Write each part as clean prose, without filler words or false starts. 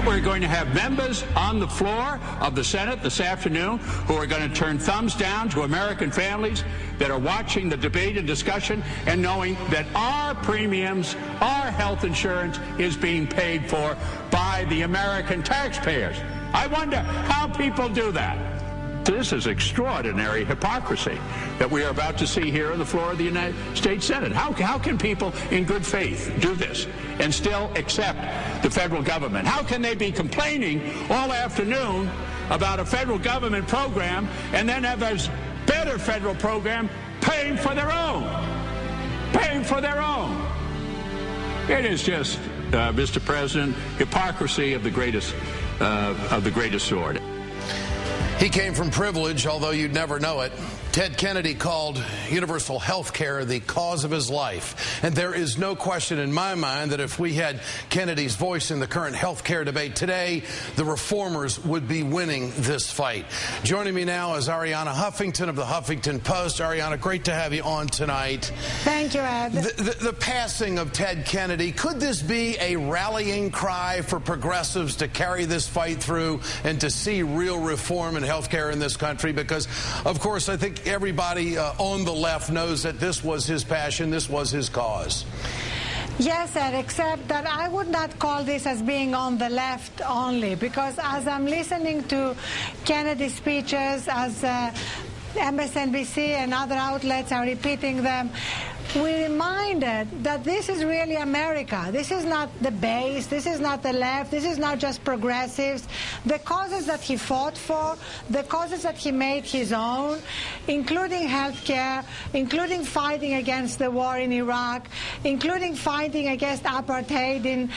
We're going to have members on the floor of the Senate this afternoon who are going to turn thumbs down to American families that are watching the debate and discussion and knowing that our premiums, our health insurance is being paid for by the American taxpayers. I wonder how people do that. This is extraordinary hypocrisy that we are about to see here on the floor of the United States Senate. How can people in good faith do this and still accept the federal government? How can they be complaining all afternoon about a federal government program and then have a better federal program paying for their own? Paying for their own. It is just, Mr. President, hypocrisy of the greatest sort. He came from privilege, although you'd never know it. Ted Kennedy called universal health care the cause of his life. And there is no question in my mind that if we had Kennedy's voice in the current health care debate today, the reformers would be winning this fight. Joining me now is Arianna Huffington of the Huffington Post. Arianna, great to have you on tonight. Thank you, Ed. The passing of Ted Kennedy, could this be a rallying cry for progressives to carry this fight through and to see real reform in health care in this country? Because, of course, I think everybody on the left knows that this was his passion, this was his cause. Yes, Ed, except that I would not call this as being on the left only, because as I'm listening to Kennedy's speeches, as MSNBC and other outlets are repeating them, we're reminded that this is really America. This is not the base. This is not the left. This is not just progressives. The causes that he fought for, the causes that he made his own, including health care, including fighting against the war in Iraq, including fighting against apartheid in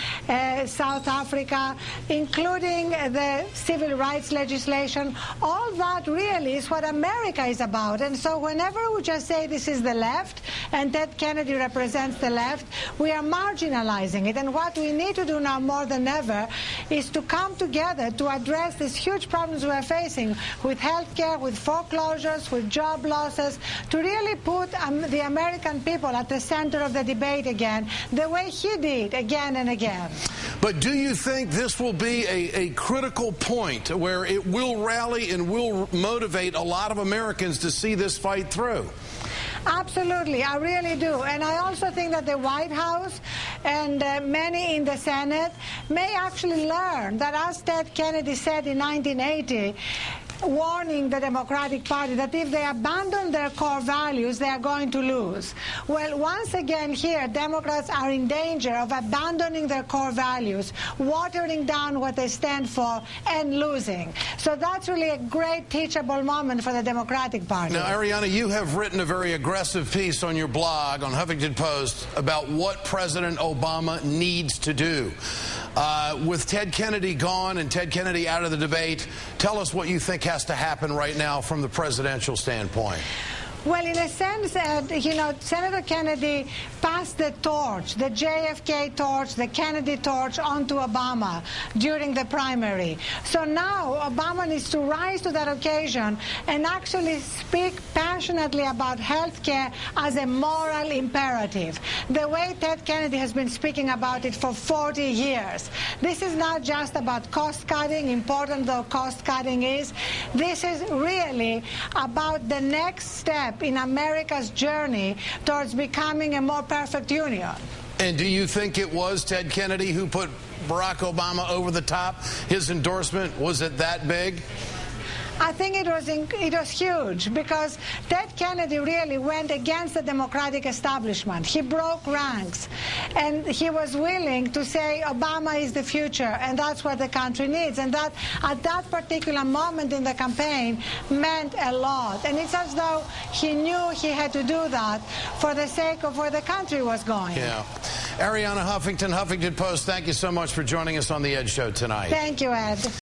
South Africa, including the civil rights legislation, all that really is what America is about. And so whenever we just say this is the left and Ted Kennedy represents the left, we are marginalizing it. And what we need to do now more than ever is to come together to address these huge problems we are facing with health care, with foreclosures, with job losses, to really put the American people at the center of the debate again, the way he did again and again. But do you think this will be a critical point where it will rally and will motivate a lot of Americans to see this fight through? Absolutely, I really do. And I also think that the White House and many in the Senate may actually learn that, as Ted Kennedy said in 1980, warning the Democratic Party that if they abandon their core values, they are going to lose. Well, once again here, Democrats are in danger of abandoning their core values, watering down what they stand for, and losing. So that's really a great teachable moment for the Democratic Party. Now, Arianna, you have written a very aggressive piece on your blog on Huffington Post about what President Obama needs to do. With Ted Kennedy gone and Ted Kennedy out of the debate, tell us what you think has to happen right now from the presidential standpoint. Well, in a sense, Senator Kennedy passed the torch, the JFK torch, the Kennedy torch, onto Obama during the primary. So now Obama needs to rise to that occasion and actually speak passionately about health care as a moral imperative, the way Ted Kennedy has been speaking about it for 40 years. This is not just about cost-cutting, important though cost-cutting is. This is really about the next step in America's journey towards becoming a more perfect union. And do you think it was Ted Kennedy who put Barack Obama over the top? His endorsement, was it that big? I think it was huge, because Ted Kennedy really went against the Democratic establishment. He broke ranks, and he was willing to say Obama is the future, and that's what the country needs. And that, at that particular moment in the campaign, meant a lot. And it's as though he knew he had to do that for the sake of where the country was going. Yeah. Arianna Huffington, Huffington Post, thank you so much for joining us on The Ed Show tonight. Thank you, Ed.